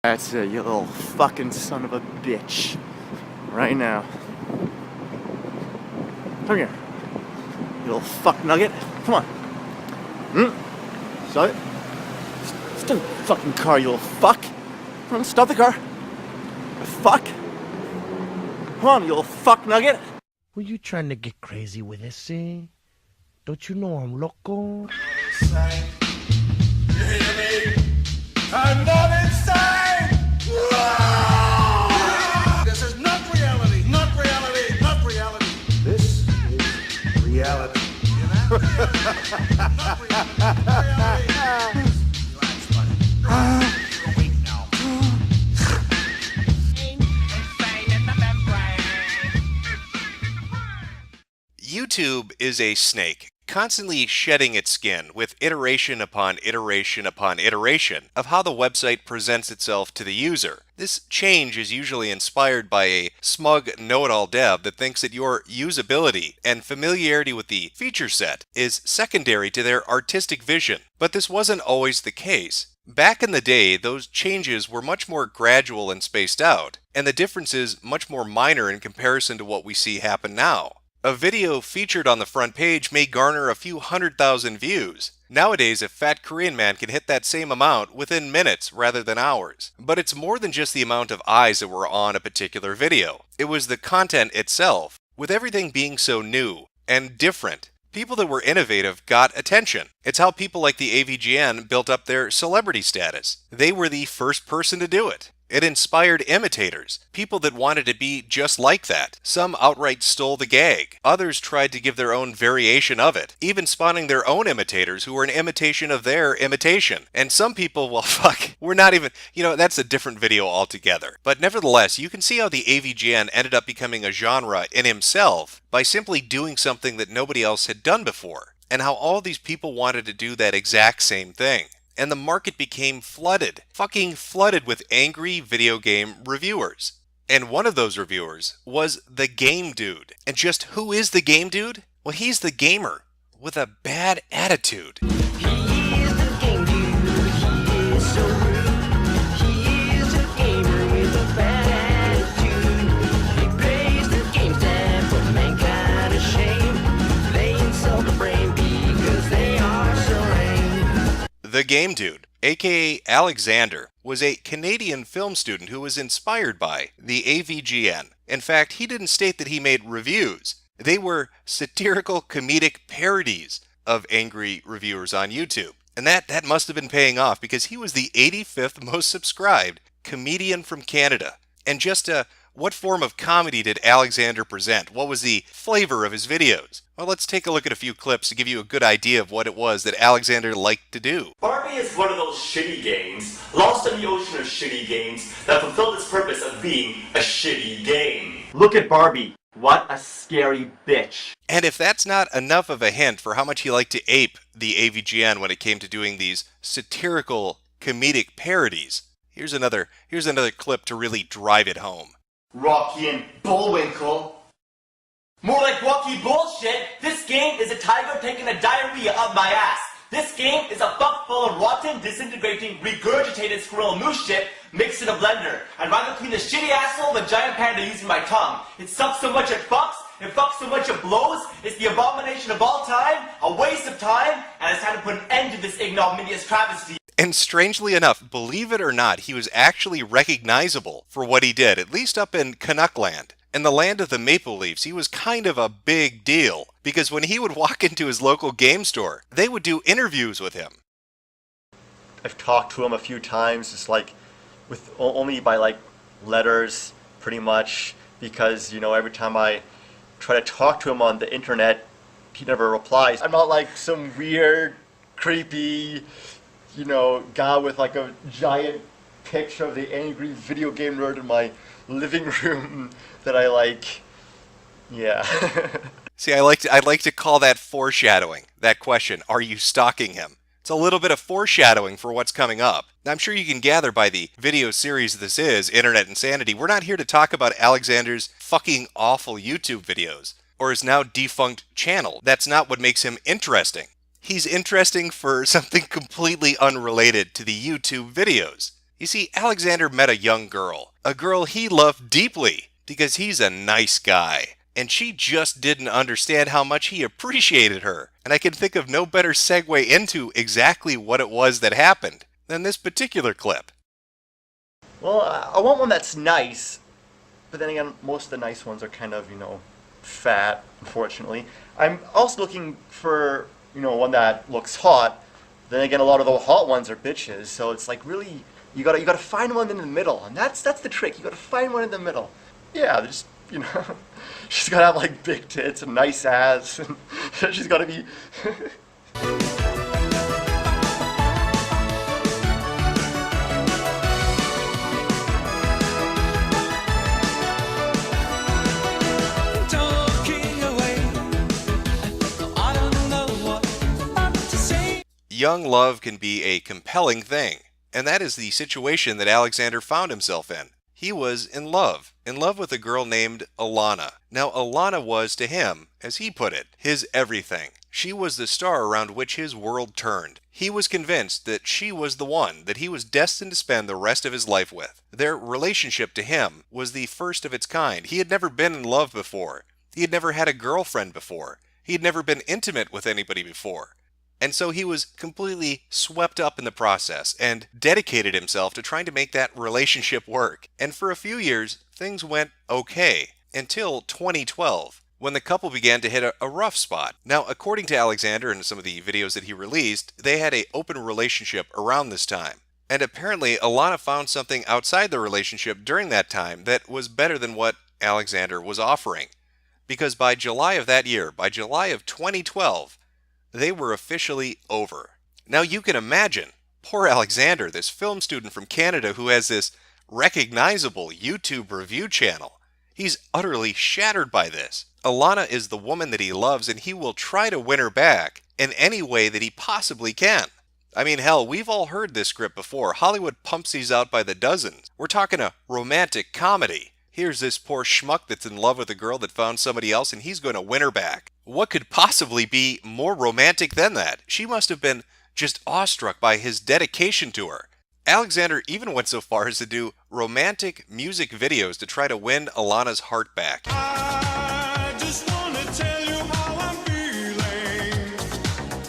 That's it, you little fucking son of a bitch. Right now. Come here. You little fuck nugget. Come on. Stop it. Stop the fucking car, you little fuck. Come on, stop the car. The fuck. Come on, you little fuck nugget. Were you trying to get crazy with this, eh? Don't you know I'm loco? Insane. You hear me? I'm not insane! This is not reality, not reality, not reality. This is reality. Not reality, not reality. Relax, buddy. You're awake now. YouTube is a snake, constantly shedding its skin with iteration upon iteration upon iteration of how the website presents itself to the user. This change is usually inspired by a smug know-it-all dev that thinks that your usability and familiarity with the feature set is secondary to their artistic vision. But this wasn't always the case. Back in the day, those changes were much more gradual and spaced out, and the differences much more minor in comparison to what we see happen now. A video featured on the front page may garner a few 100,000 views. Nowadays, a fat Korean man can hit that same amount within minutes rather than hours. But it's more than just the amount of eyes that were on a particular video. It was the content itself. With everything being so new and different, people that were innovative got attention. It's how people like the AVGN built up their celebrity status. They were the first person to do it. It inspired imitators, people that wanted to be just like that. Some outright stole the gag. Others tried to give their own variation of it, even spawning their own imitators who were an imitation of their imitation. And some people, well, fuck, we're not even, that's a different video altogether. But nevertheless, you can see how the AVGN ended up becoming a genre in himself by simply doing something that nobody else had done before, and how all these people wanted to do that exact same thing. And the market became flooded, fucking flooded with angry video game reviewers. And one of those reviewers was the Game Dude. And just who is the Game Dude? Well, he's the gamer with a bad attitude. He is the game dude, he is so rude. He is a gamer with a bad attitude. He plays the games that put mankind to shame. They insult the brain because they are so lame. The Game Dude, aka Alexander, was a Canadian film student who was inspired by the AVGN. In fact, he didn't state that he made reviews. They were satirical comedic parodies of angry reviewers on YouTube. And that must have been paying off because he was the 85th most subscribed comedian from Canada. And just what form of comedy did Alexander present? What was the flavor of his videos? Well, let's take a look at a few clips to give you a good idea of what it was that Alexander liked to do. Barbie is one of those shitty games, lost in the ocean of shitty games, that fulfilled its purpose of being a shitty game. Look at Barbie. What a scary bitch. And if that's not enough of a hint for how much he liked to ape the AVGN when it came to doing these satirical comedic parodies, here's another clip to really drive it home. Rocky and Bullwinkle. More like Rocky bullshit. This game is a tiger taking a diarrhea up my ass. This game is a buck full of rotten, disintegrating, regurgitated squirrel moose shit mixed in a blender. I'd rather clean the shitty asshole of a giant panda using my tongue. It sucks so much it fucks so much it blows. It's the abomination of all time, a waste of time, and it's time to put an end to this ignominious travesty. And strangely enough, believe it or not, he was actually recognizable for what he did, at least up in Canuckland. In the land of the Maple Leafs, he was kind of a big deal, because when he would walk into his local game store, they would do interviews with him. I've talked to him a few times, just like, with only by like letters, pretty much, because, every time I try to talk to him on the internet, he never replies. I'm not like some weird, creepy, guy with like a giant picture of the angry video game nerd in my living room that I like. Yeah. See, I'd like to call that foreshadowing, that question, are you stalking him? It's a little bit of foreshadowing for what's coming up. Now, I'm sure you can gather by the video series this is, Internet Insanity, we're not here to talk about Alexander's fucking awful YouTube videos, or his now defunct channel. That's not what makes him interesting. He's interesting for something completely unrelated to the YouTube videos. You see, Alexander met a young girl, a girl he loved deeply because he's a nice guy. And she just didn't understand how much he appreciated her. And I can think of no better segue into exactly what it was that happened than this particular clip. Well, I want one that's nice, but then again, most of the nice ones are kind of, fat, unfortunately. I'm also looking for, one that looks hot. Then again, a lot of the hot ones are bitches, so it's like really, you gotta find one in the middle, and that's the trick. You gotta find one in the middle. Yeah, just, she's gotta have like big tits and nice ass, and she's gotta be. Young love can be a compelling thing, and that is the situation that Alexander found himself in. He was in love with a girl named Alana. Now, Alana was, to him, as he put it, his everything. She was the star around which his world turned. He was convinced that she was the one that he was destined to spend the rest of his life with. Their relationship to him was the first of its kind. He had never been in love before. He had never had a girlfriend before. He had never been intimate with anybody before. And so he was completely swept up in the process and dedicated himself to trying to make that relationship work. And for a few years, things went okay, until 2012, when the couple began to hit a rough spot. Now, according to Alexander and some of the videos that he released, they had an open relationship around this time. And apparently, Alana found something outside the relationship during that time that was better than what Alexander was offering. Because by July of that year, by July of 2012, they were officially over. Now you can imagine, poor Alexander, this film student from Canada who has this recognizable YouTube review channel. He's utterly shattered by this. Alana is the woman that he loves, and he will try to win her back in any way that he possibly can. I mean, hell, we've all heard this script before. Hollywood pumps these out by the dozens. We're talking a romantic comedy. Here's this poor schmuck that's in love with a girl that found somebody else, and he's going to win her back. What could possibly be more romantic than that? She must have been just awestruck by his dedication to her. Alexander even went so far as to do romantic music videos to try to win Alana's heart back. I just wanna tell you how I'm feeling.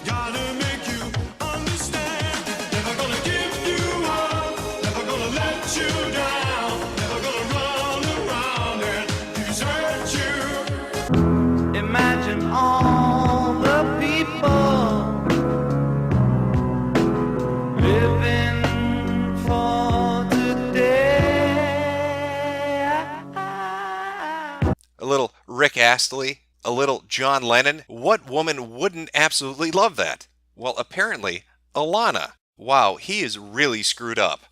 Gotta make you understand. Never gonna give you up. Never gonna let you down. Never gonna run around and desert you. Imagine all the people living for today. A little Rick Astley, a little John Lennon. What woman wouldn't absolutely love that? Well, apparently, Alana. Wow, he is really screwed up.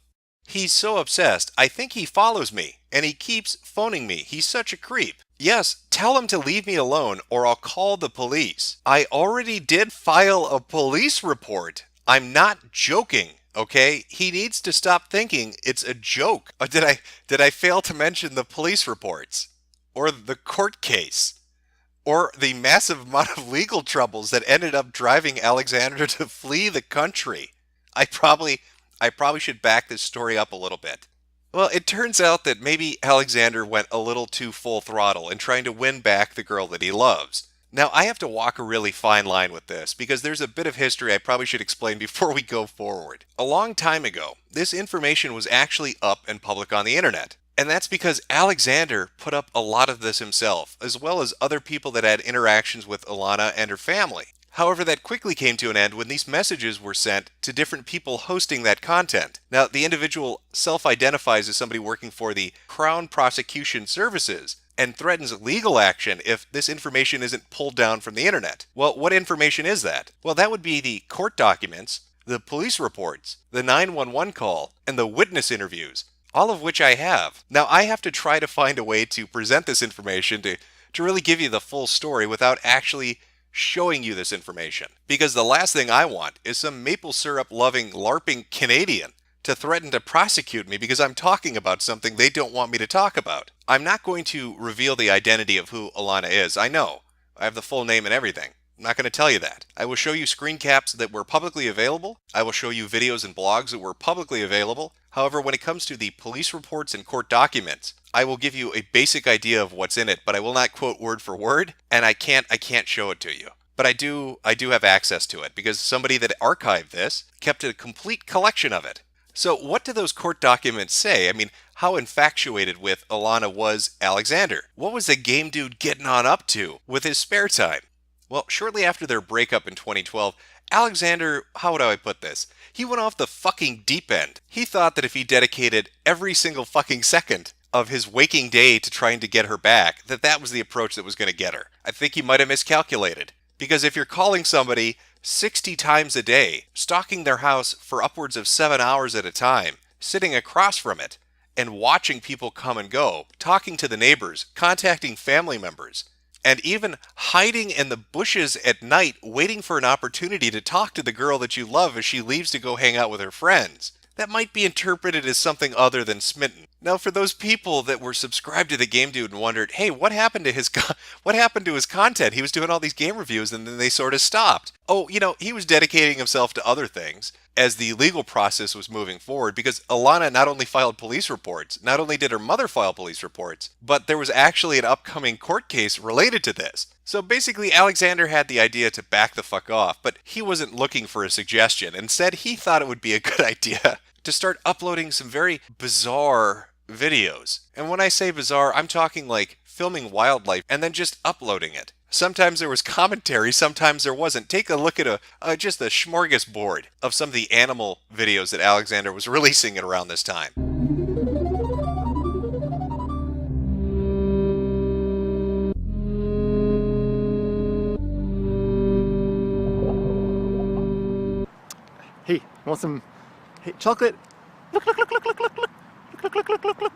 He's so obsessed, I think he follows me, and he keeps phoning me. He's such a creep. Yes, tell him to leave me alone or I'll call the police. I already did file a police report. I'm not joking, okay? He needs to stop thinking it's a joke. Or did I fail to mention the police reports? Or the court case? Or the massive amount of legal troubles that ended up driving Alexander to flee the country? I probably should back this story up a little bit. Well, it turns out that maybe Alexander went a little too full throttle in trying to win back the girl that he loves. Now, I have to walk a really fine line with this because there's a bit of history I probably should explain before we go forward. A long time ago, this information was actually up and public on the internet. And that's because Alexander put up a lot of this himself, as well as other people that had interactions with Alana and her family. However, that quickly came to an end when these messages were sent to different people hosting that content. Now, the individual self-identifies as somebody working for the Crown Prosecution Services and threatens legal action if this information isn't pulled down from the internet. Well, what information is that? Well, that would be the court documents, the police reports, the 911 call, and the witness interviews, all of which I have. Now, I have to try to find a way to present this information to really give you the full story without actually showing you this information. Because the last thing I want is some maple syrup loving LARPing Canadian to threaten to prosecute me because I'm talking about something they don't want me to talk about. I'm not going to reveal the identity of who Alana is. I know. I have the full name and everything. I'm not going to tell you that. I will show you screen caps that were publicly available. I will show you videos and blogs that were publicly available. However, when it comes to the police reports and court documents, I will give you a basic idea of what's in it, but I will not quote word for word, and I can't show it to you. But I do have access to it because somebody that archived this kept a complete collection of it. So what do those court documents say? I mean, how infatuated with Alana was Alexander? What was the game dude getting on up to with his spare time? Well, shortly after their breakup in 2012, Alexander, how would I put this? He went off the fucking deep end. He thought that if he dedicated every single fucking second of his waking day to trying to get her back, that was the approach that was going to get her. I think he might have miscalculated. Because if you're calling somebody 60 times a day, stalking their house for upwards of 7 hours at a time, sitting across from it, and watching people come and go, talking to the neighbors, contacting family members, and even hiding in the bushes at night waiting for an opportunity to talk to the girl that you love as she leaves to go hang out with her friends, that might be interpreted as something other than smitten. Now, for those people that were subscribed to the Game Dude and wondered, hey, what happened to his content? He was doing all these game reviews and then they sort of stopped. Oh, he was dedicating himself to other things as the legal process was moving forward, because Alana not only filed police reports, not only did her mother file police reports, but there was actually an upcoming court case related to this. So basically, Alexander had the idea to back the fuck off, but he wasn't looking for a suggestion. Instead, he thought it would be a good idea to start uploading some very bizarre videos. And when I say bizarre, I'm talking like filming wildlife and then just uploading it. Sometimes there was commentary, sometimes there wasn't. Take a look at just a smorgasbord of some of the animal videos that Alexander was releasing at around this time. Hey, want some chocolate? Look, look, look, look, look, look, look, look, look, look, look, look.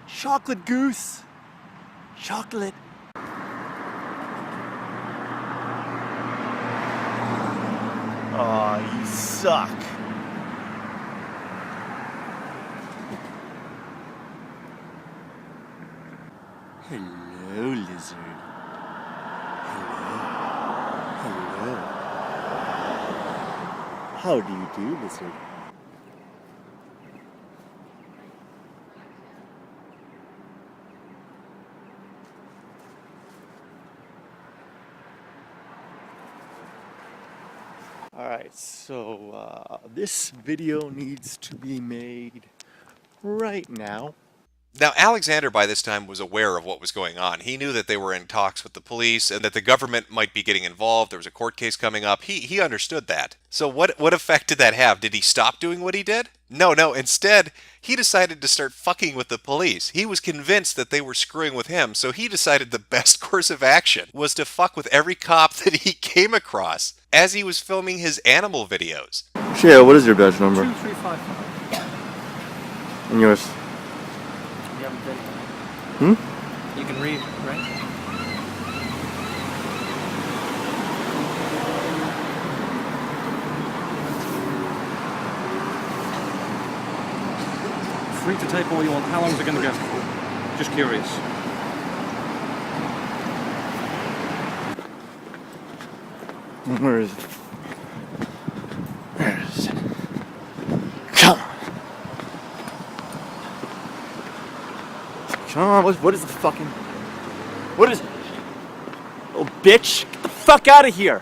Chocolate goose. Chocolate. Oh, you suck. Hello, lizard. Hello. How do you do, lizard? Alright, so this video needs to be made right now. Now, Alexander by this time was aware of what was going on. He knew that they were in talks with the police and that the government might be getting involved. There was a court case coming up. He understood that. So what effect did that have? Did he stop doing what he did? No. Instead, he decided to start fucking with the police. He was convinced that they were screwing with him, so he decided the best course of action was to fuck with every cop that he came across as he was filming his animal videos. Shia, what is your badge number? 2355. And yours? You haven't been. You can read, right? Free to type all you want. How long is it going to go? Just curious. Where is it? Where is it? Come on. Come on, what is the fucking... What is... Little bitch, get the fuck out of here!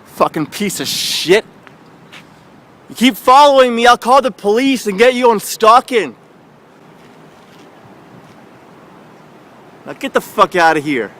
Fucking piece of shit. You keep following me, I'll call the police and get you on stalking. Now get the fuck out of here.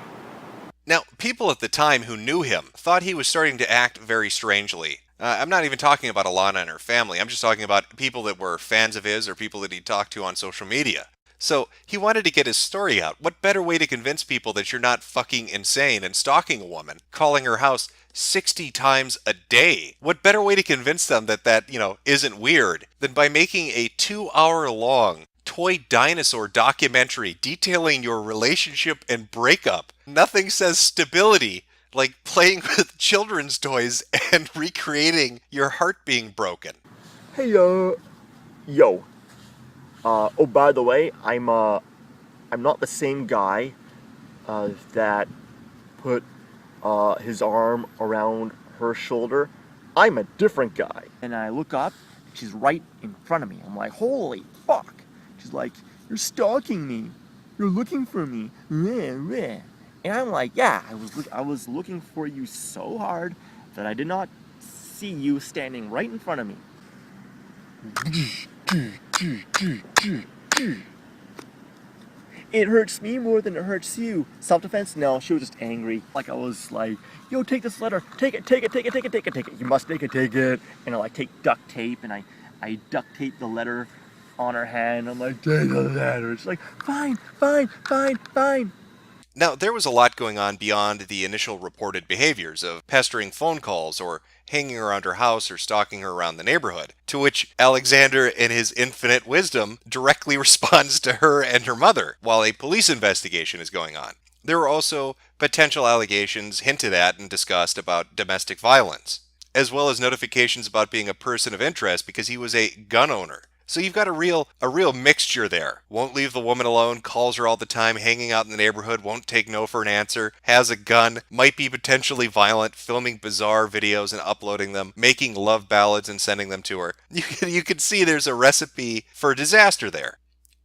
Now, people at the time who knew him thought he was starting to act very strangely. I'm not even talking about Alana and her family. I'm just talking about people that were fans of his or people that he talked to on social media. So he wanted to get his story out. What better way to convince people that you're not fucking insane and stalking a woman, calling her house 60 times a day? What better way to convince them that isn't weird than by making a 2-hour-long toy dinosaur documentary detailing your relationship and breakup? Nothing says stability like playing with children's toys and recreating your heart being broken. Hey, yo. Oh, by the way, I'm not the same guy that put his arm around her shoulder. I'm a different guy. And I look up, she's right in front of me. I'm like, holy fuck. She's like, you're stalking me. You're looking for me. And I'm like, yeah, I was looking for you so hard that I did not see you standing right in front of me. It hurts me more than it hurts you. Self-defense? No, she was just angry. Like I was like, yo, take this letter. Take it. You must take it. And I like take duct tape and I duct tape the letter on her hand. I'm like, take the letter. She's like, fine. Now, there was a lot going on beyond the initial reported behaviors of pestering phone calls or hanging around her house or stalking her around the neighborhood, to which Alexander, in his infinite wisdom, directly responds to her and her mother, while a police investigation is going on. There were also potential allegations hinted at and discussed about domestic violence, as well as notifications about being a person of interest because he was a gun owner. So you've got a real mixture there. Won't leave the woman alone, calls her all the time, hanging out in the neighborhood, won't take no for an answer, has a gun, might be potentially violent, filming bizarre videos and uploading them, making love ballads and sending them to her. You can see there's a recipe for disaster there.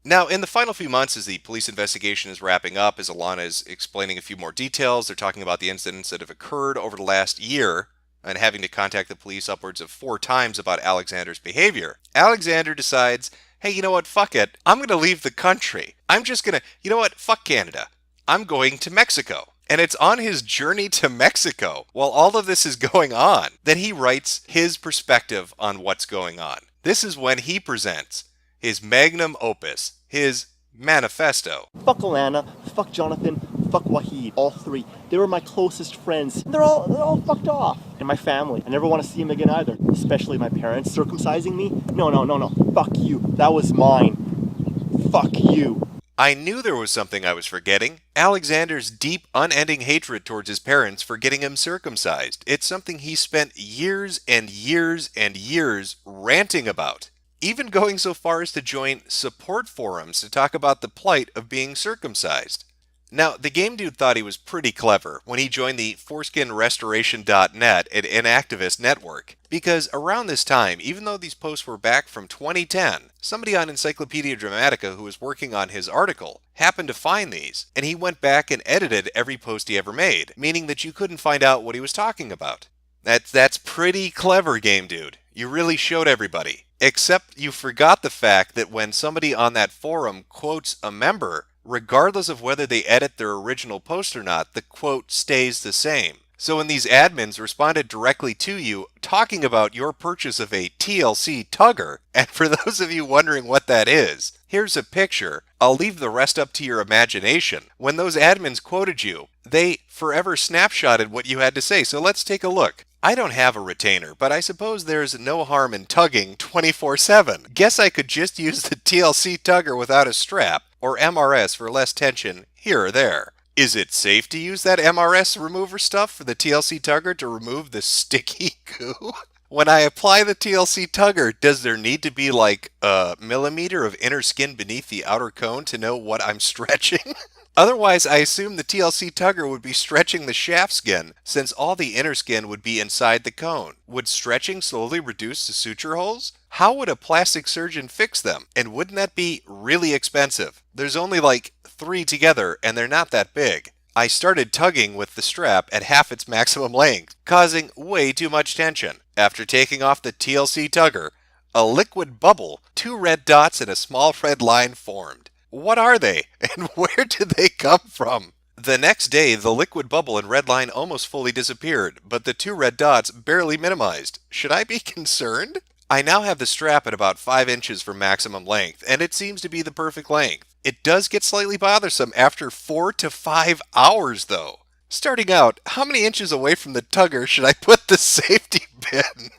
Now, in the final few months, as the police investigation is wrapping up, as Alana is explaining a few more details, they're talking about the incidents that have occurred over the last year, and having to contact the police upwards of 4 times about Alexander's behavior. Alexander decides, hey, you know what, fuck it, I'm going to leave the country. I'm just going to, you know what, fuck Canada. I'm going to Mexico. And it's on his journey to Mexico, while all of this is going on, that he writes his perspective on what's going on. This is when he presents his magnum opus, his manifesto. Fuck Alana, fuck Jonathan, fuck Wahid, all 3. They were my closest friends. They're all fucked off. And my family. I never want to see them again either. Especially my parents circumcising me. No. Fuck you. That was mine. Fuck you. I knew there was something I was forgetting. Alexander's deep, unending hatred towards his parents for getting him circumcised. It's something he spent years and years and years ranting about. Even going so far as to join support forums to talk about the plight of being circumcised. Now, the game dude thought he was pretty clever when he joined the foreskinrestoration.net, an activist network, because around this time, even though these posts were back from 2010, somebody on Encyclopedia Dramatica who was working on his article happened to find these, and he went back and edited every post he ever made, meaning that you couldn't find out what he was talking about. That's pretty clever, game dude. You really showed everybody. Except you forgot the fact that when somebody on that forum quotes a member, regardless of whether they edit their original post or not, the quote stays the same. So when these admins responded directly to you talking about your purchase of a TLC Tugger, and for those of you wondering what that is, here's a picture. I'll leave the rest up to your imagination. When those admins quoted you, they forever snapshotted what you had to say, so let's take a look. I don't have a retainer, but I suppose there's no harm in tugging 24/7. Guess I could just use the TLC Tugger without a strap, or MRS for less tension here or there. Is it safe to use that MRS remover stuff for the TLC Tugger to remove the sticky goo? When I apply the TLC Tugger, does there need to be like a millimeter of inner skin beneath the outer cone to know what I'm stretching? Otherwise, I assume the TLC Tugger would be stretching the shaft skin, since all the inner skin would be inside the cone. Would stretching slowly reduce the suture holes? How would a plastic surgeon fix them? And wouldn't that be really expensive? There's only like 3 together, and they're not that big. I started tugging with the strap at half its maximum length, causing way too much tension. After taking off the TLC Tugger, a liquid bubble, 2 red dots, and a small red line formed. What are they, and where did they come from? The next day, the liquid bubble and red line almost fully disappeared, but the 2 red dots barely minimized. Should I be concerned? I now have the strap at about 5 inches for maximum length, and it seems to be the perfect length. It does get slightly bothersome after 4 to 5 hours, though. Starting out, how many inches away from the tugger should I put the safety pin?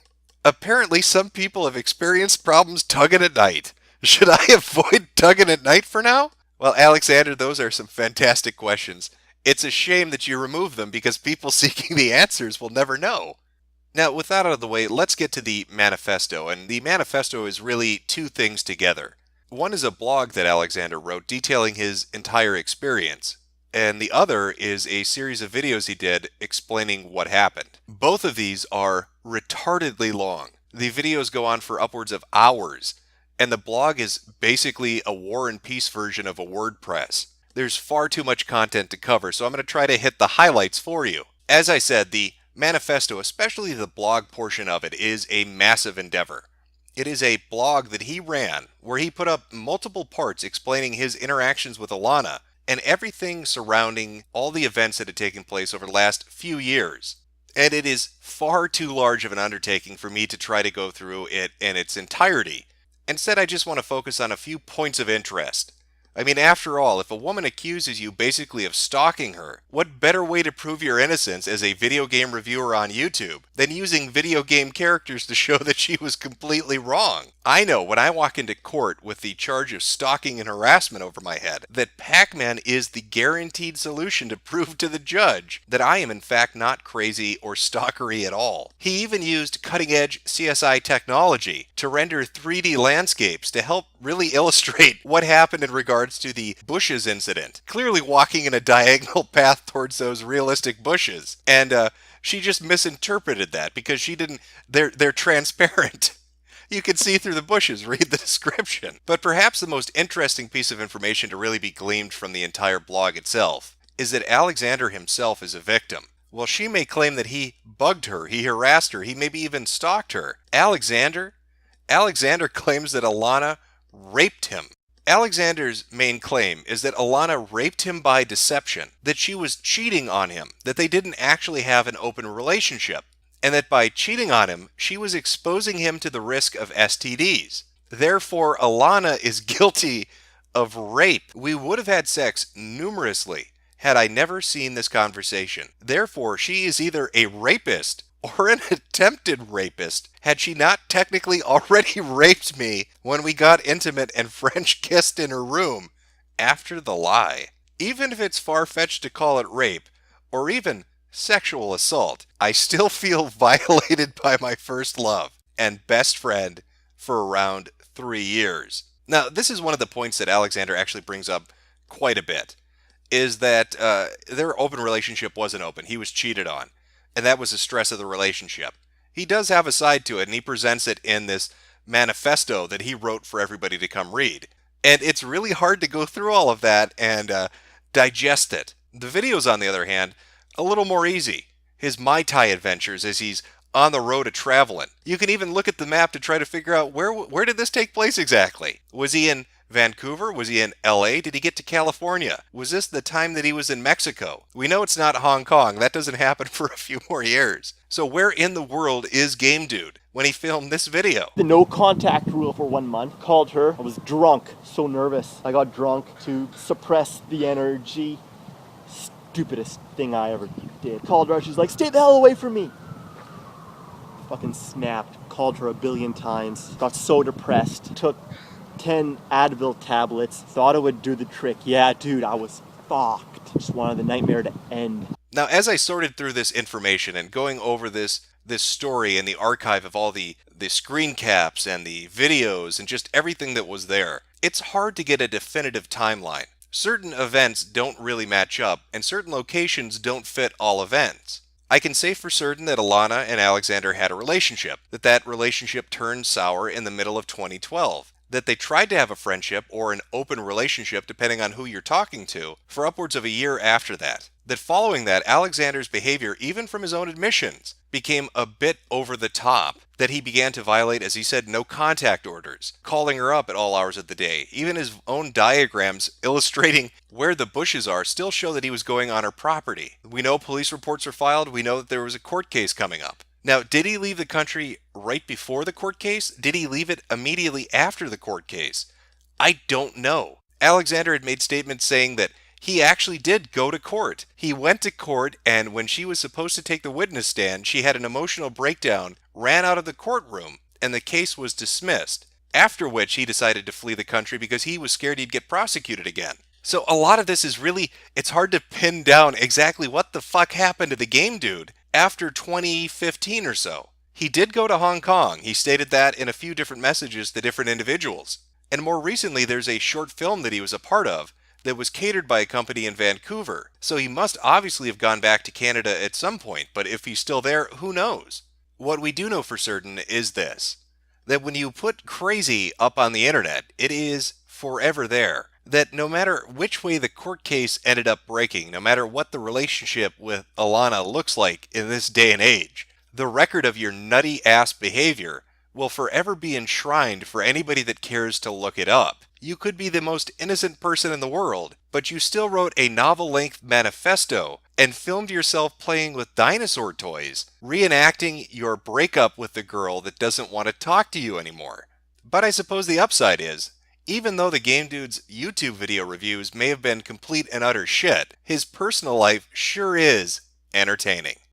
Apparently, some people have experienced problems tugging at night. Should I avoid tugging at night for now? Well, Alexander, those are some fantastic questions. It's a shame that you remove them because people seeking the answers will never know. Now, with that out of the way, let's get to the manifesto. And the manifesto is really 2 things together. One is a blog that Alexander wrote detailing his entire experience. and the other is a series of videos he did explaining what happened. Both of these are retardedly long. The videos go on for upwards of hours, and the blog is basically a War and Peace version of a WordPress. There's far too much content to cover, so I'm going to try to hit the highlights for you. As I said, the manifesto, especially the blog portion of it, is a massive endeavor. It is a blog that he ran where he put up multiple parts explaining his interactions with Alana and everything surrounding all the events that had taken place over the last few years. And it is far too large of an undertaking for me to try to go through it in its entirety. Instead, I just want to focus on a few points of interest. I mean, after all, if a woman accuses you basically of stalking her, what better way to prove your innocence as a video game reviewer on YouTube than using video game characters to show that she was completely wrong? I know when I walk into court with the charge of stalking and harassment over my head that Pac-Man is the guaranteed solution to prove to the judge that I am in fact not crazy or stalkery at all. He even used cutting-edge CSI technology to render 3D landscapes to help really illustrate what happened in regards to the bushes incident. Clearly walking in a diagonal path towards those realistic bushes. And she just misinterpreted that because she didn't, they're transparent. You can see through the bushes, read the description. But perhaps the most interesting piece of information to really be gleaned from the entire blog itself is that Alexander himself is a victim. While she may claim that he bugged her, he harassed her, he maybe even stalked her, Alexander claims that Alana raped him. Alexander's main claim is that Alana raped him by deception, that she was cheating on him, that they didn't actually have an open relationship, and that by cheating on him, she was exposing him to the risk of STDs. Therefore, Alana is guilty of rape. We would have had sex numerously had I never seen this conversation. Therefore, she is either a rapist or an attempted rapist, had she not technically already raped me when we got intimate and French kissed in her room after the lie. Even if it's far-fetched to call it rape, or even sexual assault, I still feel violated by my first love and best friend for around 3 years. Now, this is one of the points that Alexander actually brings up quite a bit, is that their open relationship wasn't open. He was cheated on. And that was the stress of the relationship. He does have a side to it, and he presents it in this manifesto that he wrote for everybody to come read. And it's really hard to go through all of that and digest it. The videos, on the other hand, a little more easy. His Mai Tai adventures as he's on the road to traveling. You can even look at the map to try to figure out where did this take place exactly? Was he in Vancouver? Was he in LA? Did he get to California? Was this the time that he was in Mexico? We know it's not Hong Kong. That doesn't happen for a few more years. So where in the world is Game Dude when he filmed this video? The no contact rule for 1 month. Called her. I was drunk. So nervous. I got drunk to suppress the energy. Stupidest thing I ever did. Called her. She's like, stay the hell away from me. Fucking snapped. Called her a billion times. Got so depressed. Took 10 Advil tablets, thought it would do the trick. Yeah, dude, I was fucked. Just wanted the nightmare to end. Now, as I sorted through this information and going over this story and the archive of all the screen caps and the videos and just everything that was there, it's hard to get a definitive timeline. Certain events don't really match up, and certain locations don't fit all events. I can say for certain that Alana and Alexander had a relationship, that relationship turned sour in the middle of 2012. That they tried to have a friendship or an open relationship, depending on who you're talking to, for upwards of a year after that. That following that, Alexander's behavior, even from his own admissions, became a bit over the top. That he began to violate, as he said, no contact orders, calling her up at all hours of the day. Even his own diagrams illustrating where the bushes are still show that he was going on her property. We know police reports are filed. We know that there was a court case coming up. Now, did he leave the country right before the court case? Did he leave it immediately after the court case? I don't know. Alexander had made statements saying that he actually did go to court. He went to court, and when she was supposed to take the witness stand, she had an emotional breakdown, ran out of the courtroom, and the case was dismissed. After which he decided to flee the country because he was scared he'd get prosecuted again. So a lot of this is really, it's hard to pin down exactly what the fuck happened to the Game Dude after 2015 or so. He did go to Hong Kong. He stated that in a few different messages to different individuals. And more recently, there's a short film that he was a part of that was catered by a company in Vancouver, so he must obviously have gone back to Canada at some point, but if he's still there, who knows? What we do know for certain is this: that when you put crazy up on the internet, it is forever there. That no matter which way the court case ended up breaking, no matter what the relationship with Alana looks like in this day and age, the record of your nutty ass behavior will forever be enshrined for anybody that cares to look it up. You could be the most innocent person in the world, but you still wrote a novel-length manifesto and filmed yourself playing with dinosaur toys, reenacting your breakup with the girl that doesn't want to talk to you anymore. But I suppose the upside is, even though the Game Dude's YouTube video reviews may have been complete and utter shit, his personal life sure is entertaining.